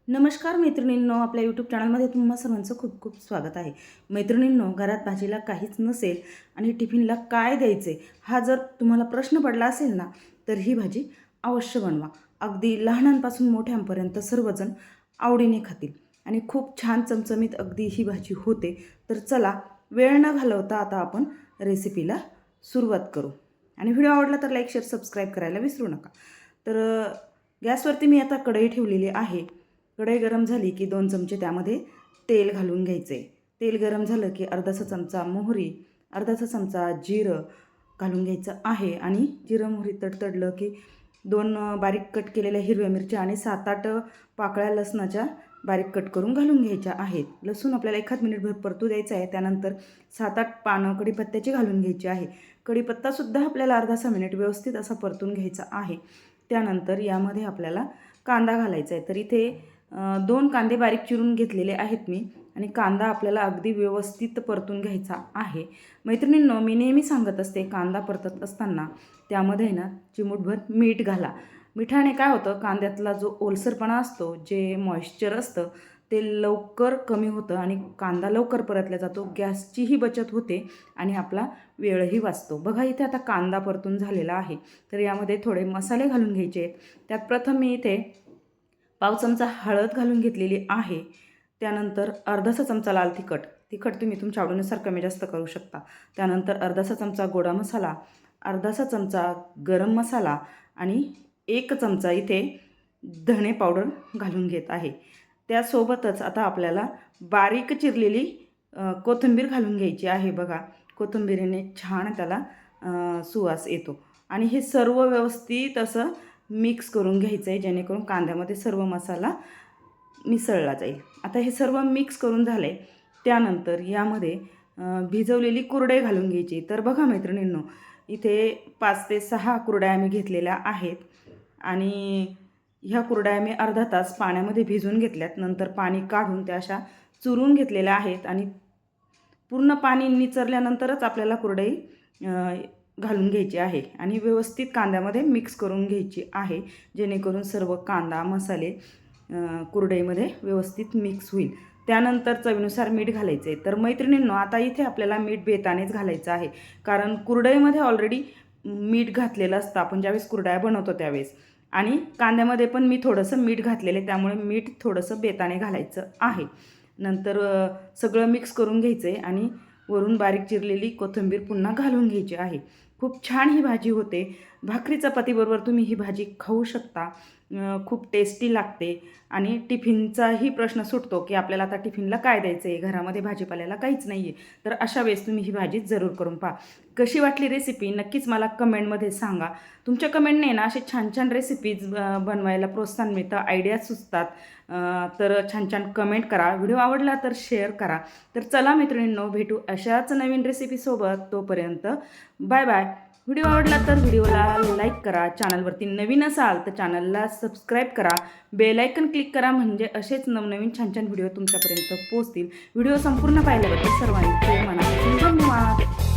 नमस्कार मैत्रिणींनो, आपल्या यूट्यूब चॅनलमध्ये तुम्हा सर्वांचं खूप खूप स्वागत आहे. मैत्रिणींनो, घरात भाजीला काहीच नसेल आणि टिफिनला काय द्यायचे हा जर तुम्हाला प्रश्न पडला असेल ना, तर ही भाजी अवश्य बनवा. अगदी लहानांपासून मोठ्यांपर्यंत सर्वजण आवडीने खातील आणि खूप छान चमचमीत अगदी ही भाजी होते. तर चला, वेळ न घालवता आता आपण रेसिपीला सुरुवात करू. आणि व्हिडिओ आवडला तर लाईक, शेअर, सबस्क्राईब करायला विसरू नका. तर गॅसवरती मी आता कढई ठेवलेली आहे. कढई गरम झाली की 2 चमचे त्यामध्ये तेल घालून घ्यायचे. तेल गरम झालं की अर्धासा चमचा मोहरी, अर्धासा चमचा जिरं घालून घ्यायचं आहे. आणि जिरं मोहरी तडतडलं की 2 बारीक कट केलेल्या हिरव्या मिरच्या आणि 7-8 पाकळ्या लसणाच्या बारीक कट करून घालून घ्यायच्या आहेत. लसूण आपल्याला 1 मिनिटभर परतू द्यायचं आहे. त्यानंतर 7-8 पानं कढीपत्त्याची घालून घ्यायची आहे. कढीपत्तासुद्धा आपल्याला अर्धासा मिनिट व्यवस्थित असा परतून घ्यायचा आहे. त्यानंतर यामध्ये आपल्याला कांदा घालायचा आहे. तर इथे 2 कांदे बारीक चिरून घेतलेले आहेत मी. आणि कांदा आपल्याला अगदी व्यवस्थित परतून घ्यायचा आहे. मैत्रिणींनो, मी नेहमी सांगत असते, कांदा परतत असताना त्यामध्ये ना चिमूटभर मीठ घाला. मिठाने काय होतं, कांद्यातला जो ओलसरपणा असतो, जे मॉइश्चर असतं ते लवकर कमी होतं आणि कांदा लवकर परतला जातो. गॅसचीही बचत होते आणि आपला वेळही वाचतो. बघा, इथे आता कांदा परतून झालेला आहे. तर यामध्ये थोडे मसाले घालून घ्यायचे आहेत. त्यात प्रथम मी इथे पाव चमचा हळद घालून घेतलेली आहे. त्यानंतर अर्धासा चमचा लाल तिखट तुम्ही तुमच्या आवडीनुसार कमी जास्त करू शकता. त्यानंतर अर्धासा चमचा गोडा मसाला, अर्धासा चमचा गरम मसाला आणि 1 चमचा इथे धणे पावडर घालून घेत आहे. त्यासोबतच आता आपल्याला बारीक चिरलेली कोथिंबीर घालून घ्यायची आहे. बघा, कोथिंबीरीने छान त्याला सुवास येतो. आणि हे सर्व व्यवस्थित असं मिक्स करून घ्यायचं आहे, जेणेकरून कांद्यामध्ये सर्व मसाला मिसळला जाईल. आता हे सर्व मिक्स करून झालं आहे. त्यानंतर यामध्ये भिजवलेली कुरडई घालून घ्यायची. तर बघा मैत्रिणींनो, इथे 5 ते 6 कुरड्या मी घेतलेल्या आहेत. आणि ह्या कुरड्या मी अर्धा तास पाण्यामध्ये भिजवून घेतल्यात. नंतर पाणी काढून त्या अशा चुरून घेतलेल्या आहेत. आणि पूर्ण पाणी निचरल्यानंतरच आपल्याला कुरडई घालून घ्यायची आहे आणि व्यवस्थित कांद्यामध्ये मिक्स करून घ्यायची आहे, जेणेकरून सर्व कांदा मसाले कुरडईमध्ये व्यवस्थित मिक्स होईल. त्यानंतर चवीनुसार मीठ घालायचे. तर मैत्रिणींनो, आता इथे आपल्याला मीठ बेतानेच घालायचं आहे, कारण कुरडईमध्ये ऑलरेडी मीठ घातलेलं असतं आपण ज्यावेळेस कुरडया बनवतो त्यावेळेस. आणि कांद्यामध्ये पण मी थोडंसं मीठ घातलेलं आहे, त्यामुळे मीठ थोडंसं बेताने घालायचं आहे. नंतर सगळं मिक्स करून घ्यायचं आहे आणि वरून बारीक चिरलेली कोथिंबीर पुन्हा घालून घ्यायची आहे. खूप छान ही भाजी होते. भाकरी चपातीबरोबर तुम्ही ही भाजी खाऊ शकता. खूप टेस्टी लागते. आणि टिफिनचाही प्रश्न सुटतो की आपल्याला आता टिफिनला काय द्यायचं आहे, घरामध्ये भाजीपाल्याला काहीच नाही आहे. तर अशा वेळेस तुम्ही ही भाजी जरूर करून पहा. कशी वाटली रेसिपी नक्कीच मला कमेंटमध्ये सांगा. तुमच्या कमेंटने ना असे छान छान रेसिपीज बनवायला प्रोत्साहन मिळतं, आयडिया सुचतात. तर छान छान कमेंट करा. व्हिडिओ आवडला तर शेअर करा. तर चला मैत्रिणींनो, भेटू अशाच नवीन रेसिपीसोबत. तोपर्यंत बाय बाय. व्हिडिओ आवडला तर व्हिडिओला लाईक करा. चॅनलवरती नवीन असाल तर चॅनलला सबस्क्राईब करा. बेल आयकन क्लिक करा, म्हणजे असेच नवनवीन छान छान व्हिडिओ तुमच्यापर्यंत पोहोचतील. व्हिडिओ संपूर्ण पाहिल्याबद्दल सर्वांचे मनापासून धन्यवाद.